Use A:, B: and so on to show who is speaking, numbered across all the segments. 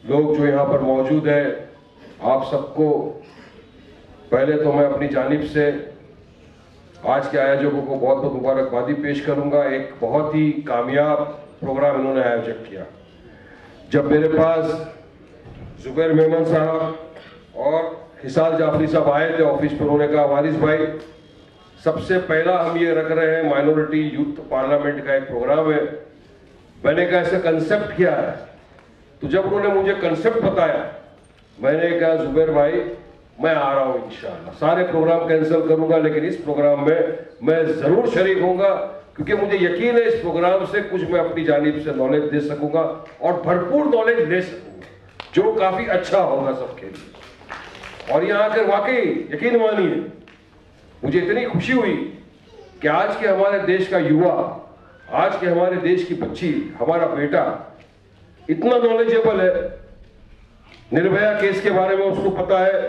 A: लोग जो यहाँ पर मौजूद हैं, आप सबको पहले तो मैं अपनी जानिब से आज के आयोजकों को बहुत बहुत मुबारकबादी पेश करूंगा। एक बहुत ही कामयाब प्रोग्राम इन्होंने आयोजित किया। जब मेरे पास जुबैर मेमन साहब और हिसार जाफरी साहब आए थे ऑफिस पर, उन्होंने कहा वारिस भाई सबसे पहला हम ये रख रहे हैं माइनॉरिटी यूथ पार्लियामेंट का एक प्रोग्राम है। मैंने कहा ऐसा कंसेप्ट क्या है? तो जब उन्होंने मुझे कंसेप्ट बताया, मैंने कहा जुबैर भाई मैं आ रहा हूं इंशाअल्लाह, सारे प्रोग्राम कैंसिल करूंगा लेकिन इस प्रोग्राम में मैं जरूर शरीक होऊंगा, क्योंकि मुझे यकीन है इस प्रोग्राम से कुछ मैं अपनी जानिब से नॉलेज दे सकूंगा और भरपूर नॉलेज ले सकूंगा, जो काफी अच्छा होगा सबके लिए। और यहां आकर वाकई यकीन मानिए मुझे इतनी खुशी हुई कि आज के हमारे देश का युवा, आज के हमारे देश की बच्ची, हमारा बेटा इतना नॉलेजेबल है। निर्भया केस के बारे में उसको पता है,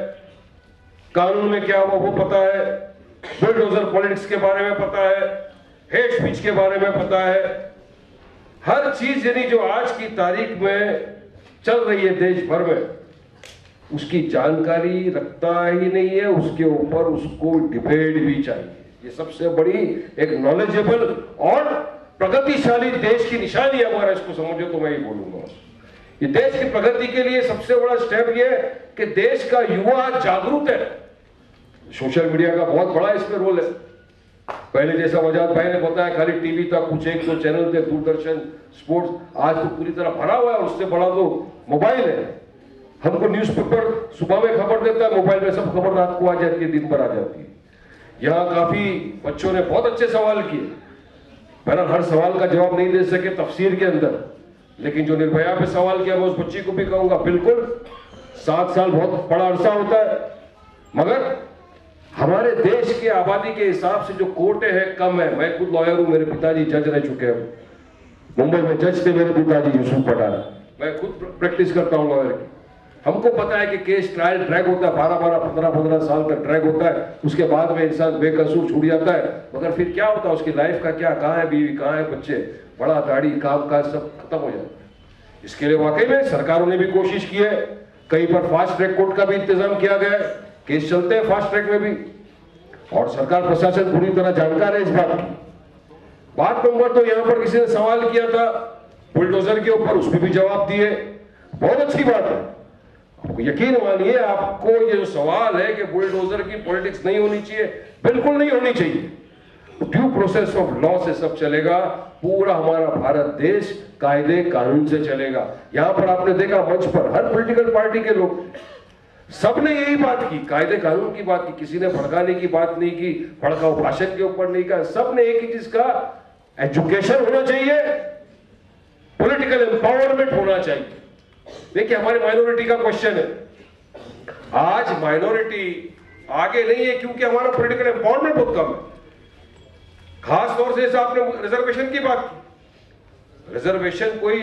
A: कानून में क्या हुआ वो पता है, बुलडोजर पॉलिटिक्स के बारे में पता है, हेट स्पीच के बारे में पता है। हर चीज यानी जो आज की तारीख में चल रही है देश भर में, उसकी जानकारी रखता ही नहीं है, उसके ऊपर उसको डिबेट भी चाहिए। ये सबसे बड़ी एक नॉलेजेबल और प्रगतिशाली देश की निशानी है हमारा। इसको समझो तो मैं ही बोलूंगा, ये देश की प्रगति के लिए सबसे बड़ा स्टेप ये है कि देश का युवा जागरूक है। सोशल मीडिया का बहुत बड़ा इसमें रोल है। पहले जैसा वजाद भाई ने बताया खाली टीवी था, कुछ एक दो चैनल थे, दूरदर्शन, स्पोर्ट्स, आज तो पूरी तरह भरा हुआ है। उससे बड़ा तो मोबाइल है। हमको न्यूज़पेपर सुबह में खबर देता है, मोबाइल में सब खबर रात को आ जाती है, दिन भर आ जाती है। यहाँ काफी बच्चों ने बहुत अच्छे सवाल किए। बहरहाल हर सवाल का जवाब नहीं दे सके तफसीर के अंदर, लेकिन जो निर्भया पे सवाल किया मैं उस बच्ची को भी कहूंगा, बिल्कुल 7 साल बहुत बड़ा अरसा होता है, मगर हमारे देश की आबादी के हिसाब से जो कोटे हैं कम है। मैं खुद लॉयर हूं, मेरे पिताजी जज रह चुके हैं, मुंबई में जज थे मेरे पिताजी यूसुफ पठान। मैं खुद प्रैक्टिस करता हूं लॉयर की। हमको पता है कि केस ट्रायल ड्रैग होता है, 12-12, 15-15 साल तक ड्रैग होता है। उसके बाद में इंसान बेकसूर छूट जाता है, मगर फिर क्या होता है उसकी लाइफ का क्या, कहाँ है बीवी, कहाँ है बच्चे, बड़ा दाढ़ी, काम काज सब खत्म हो जाता है। इसके लिए वाकई में सरकारों ने भी कोशिश की है। कहीं पर फास्ट ट्रैक कोर्ट का भी इंतजाम किया गया है, केस चलते हैं फास्ट ट्रैक में भी, और सरकार प्रशासन पूरी तरह जानकार है इस बात की। बात नंबर तो यहां पर किसी ने सवाल किया था बुलडोजर के ऊपर, उसमें भी जवाब दिए, बहुत अच्छी बात है। यकीन मानिए आपको ये जो सवाल है कि बुलडोजर की पॉलिटिक्स नहीं होनी चाहिए, बिल्कुल नहीं होनी चाहिए। ड्यू प्रोसेस ऑफ लॉ से सब चलेगा। पूरा हमारा भारत देश कायदे कानून से चलेगा। यहां पर आपने देखा मंच पर हर पॉलिटिकल पार्टी के लोग, सबने यही बात की, कायदे कानून की बात की। किसी ने भड़काने की बात नहीं की, भड़काऊ भाषण के ऊपर नहीं कहा। सबने एक ही चीज का, एजुकेशन होना चाहिए, पॉलिटिकल एम्पावरमेंट होना चाहिए। देखिए हमारे माइनॉरिटी का क्वेश्चन है, आज माइनॉरिटी आगे नहीं है क्योंकि हमारा पॉलिटिकल एम्पावरमेंट बहुत कम है। खास तौर से आपने रिजर्वेशन की बात की, रिजर्वेशन कोई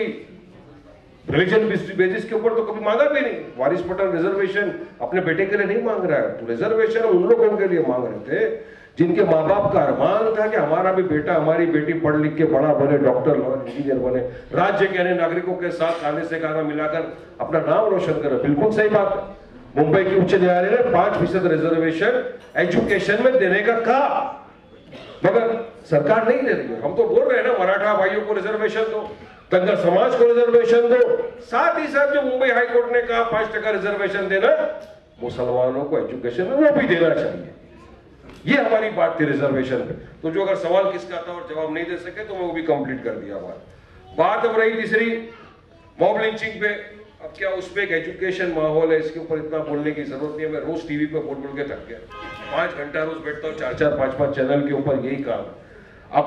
A: रिलीजन बेसिस के ऊपर तो कभी मांगा भी नहीं। वारिस पठान रिजर्वेशन अपने बेटे के लिए नहीं मांग रहा है, तो रिजर्वेशन उन लोगों के लिए मांग रहे थे जिनके माँ बाप का अरमान था कि हमारा भी बेटा, हमारी बेटी पढ़ लिख के बड़ा बने, डॉक्टर, इंजीनियर बने, राज्य के अन्य नागरिकों के साथ कांधे से कांधा मिलाकर अपना नाम रोशन करे। बिल्कुल सही बात है। मुंबई की उच्च न्यायालय ने 5% रिजर्वेशन एजुकेशन में देने का कहा, मगर सरकार नहीं दे रही है। हम तो बोल रहे हैं ना, मराठा भाइयों को रिजर्वेशन दो, धनगर समाज को रिजर्वेशन दो, साथ ही साथ जो मुंबई हाईकोर्ट ने कहा 5% रिजर्वेशन देना मुसलमानों को एजुकेशन में, वो भी देना चाहिए। ये हमारी बात थी रिजर्वेशन पे। तो जो अगर सवाल किसका था और जवाब नहीं दे सके तो मैं वो भी कंप्लीट कर दिया। बात अब रही तीसरी मॉब लिंचिंग पे। अब क्या उस पे एक एजुकेशन माहौल है, इसके ऊपर इतना बोलने की जरूरत नहीं है। मैं रोज टीवी पे बोल बोल के थक गया, 5 घंटा रोज बैठता हूँ, 4-4, 5-5 चैनल के ऊपर यही काम है। अब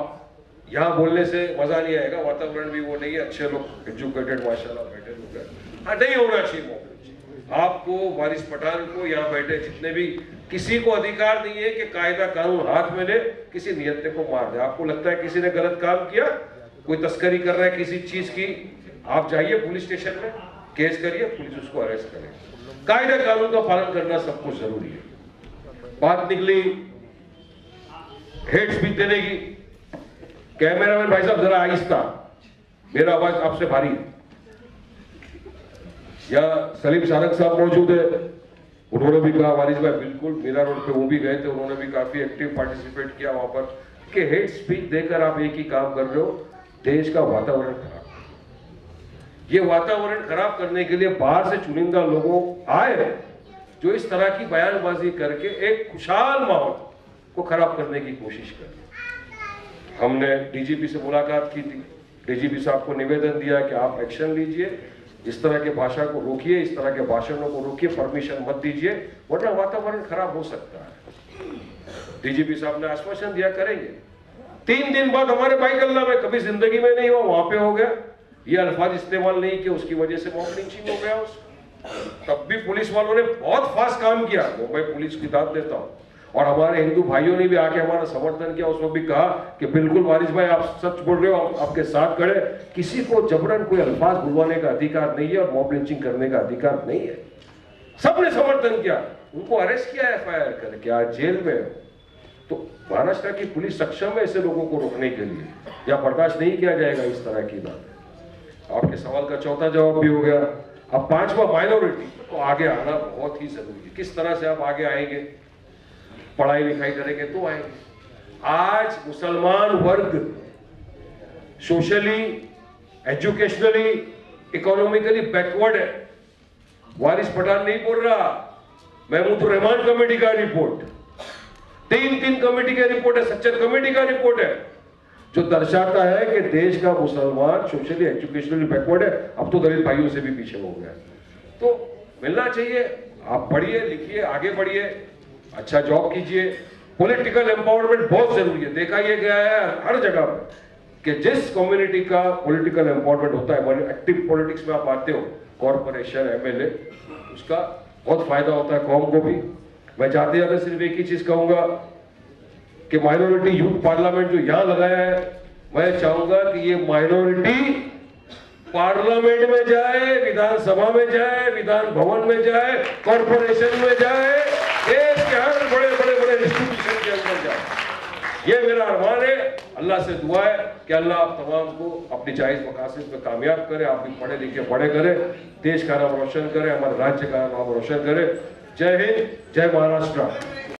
A: यहाँ बोलने से मजा नहीं आएगा, वातावरण भी वो नहीं है, अच्छे लोग एजुकेटेड माशाल्लाह बैठे लोग हैं। हाँ, नहीं होना चाहिए मॉब लिंचिंग। आपको, वारिस पठान को, यहाँ बैठे जितने भी, किसी को अधिकार नहीं है कि कायदा कानून हाथ में ले किसी नियत्ते को मार दे। आपको लगता है किसी ने गलत काम किया, कोई तस्करी कर रहा है किसी चीज की, आप जाइए पुलिस स्टेशन में केस करिए, पुलिस उसको अरेस्ट करे। कायदा कानून का पालन करना सबको जरूरी है। बात निकली हेट स्पीच देने की। कैमरामैन भाई साहब जरा आहिस्ता, मेरा आवाज आपसे भारी है। यहाँ सलीम सारंग साहब मौजूद है, उन्होंने भी कहा वारिस भाई बिल्कुल, मीरा रोड पे वो भी गए थे, उन्होंने भी काफी एक्टिव पार्टिसिपेट किया वहां पर कि हेट स्पीच देकर आप एक ही काम कर रहे हो, देश का वातावरण खराब। ये वातावरण खराब करने के लिए बाहर से चुनिंदा लोगों आए जो इस तरह की बयानबाजी करके एक खुशहाल माहौल को खराब करने की कोशिश कर। हमने डीजीपी से मुलाकात की थी, डीजीपी साहब को निवेदन दिया कि आप एक्शन लीजिए, इस तरह के भाषा को रोकिए, इस तरह के भाषणों को रोकिए, परमिशन मत दीजिए, वरना वातावरण खराब हो सकता है। डीजीपी साहब ने आश्वासन दिया करेंगे। 3 दिन बाद हमारे भाई कल्ला में कभी जिंदगी में नहीं हुआ, वहां पे हो गया। ये अल्फाज इस्तेमाल नहीं किया, उसकी वजह से मॉब लिंचिंग हो गया उसको। तब भी पुलिस वालों ने बहुत फास्ट काम किया, मुंबई पुलिस की दाद देता हूं। और हमारे हिंदू भाइयों ने भी आके हमारा समर्थन किया, उसमें भी कहा कि बिल्कुल वारिस भाई आप सच बोल रहे हो, आपके साथ खड़े, किसी को जबरन कोई अल्फाज बुलवाने का अधिकार नहीं है और मॉब लिंचिंग करने का अधिकार नहीं है। सबने समर्थन किया, उनको अरेस्ट किया एफआईआर करके, आज जेल में। तो महाराष्ट्र की पुलिस सक्षम है ऐसे लोगों को रोकने के लिए, या बर्दाश्त नहीं किया जाएगा इस तरह की बात। आपके सवाल का चौथा जवाब भी हो गया। अब 5वां माइनॉरिटी को आगे आना बहुत ही जरूरी है। किस तरह से आप आगे आएंगे? पढ़ाई लिखाई करेंगे तो आएंगे। आज मुसलमान वर्ग सोशली, एजुकेशनली, इकोनॉमिकली बैकवर्ड है। वारिस पठान नहीं बोल रहा, महमूद रहमान कमेटी का रिपोर्ट, 3 कमेटी का रिपोर्ट है, सच्चर कमेटी का रिपोर्ट है, जो दर्शाता है कि देश का मुसलमान सोशली एजुकेशनली बैकवर्ड है। अब तो दलित भाइयों से भी पीछे हो गया। तो मिलना चाहिए, आप पढ़िए लिखिए, आगे बढ़िए, अच्छा जॉब कीजिए। पॉलिटिकल एम्पावरमेंट बहुत जरूरी है। देखा यह गया है हर जगह पर कि जिस कम्युनिटी का पॉलिटिकल एम्पावरमेंट होता है, एक्टिव पॉलिटिक्स में आप आते हो, कॉर्पोरेशन, एमएलए, उसका बहुत फायदा होता है कौम को भी। मैं जाते जाते सिर्फ एक ही चीज कहूंगा कि माइनॉरिटी यूथ पार्लियामेंट जो यहां लगाया है, मैं चाहूंगा कि ये माइनॉरिटी पार्लियामेंट में जाए, विधानसभा में जाए, विधान भवन में जाए, कॉर्पोरेशन में जाए, देश के हर बड़े इंस्टीट्यूशन के अंदर जाए। ये मेरा अरमान है। अल्लाह से दुआ है कि अल्लाह आप तमाम को अपनी जायज मकासद में कामयाब करे, आप भी पढ़े लिखे बड़े करें, देश का नाम रोशन करें, हमारे राज्य का नाम रोशन करें। जय हिंद, जय महाराष्ट्र।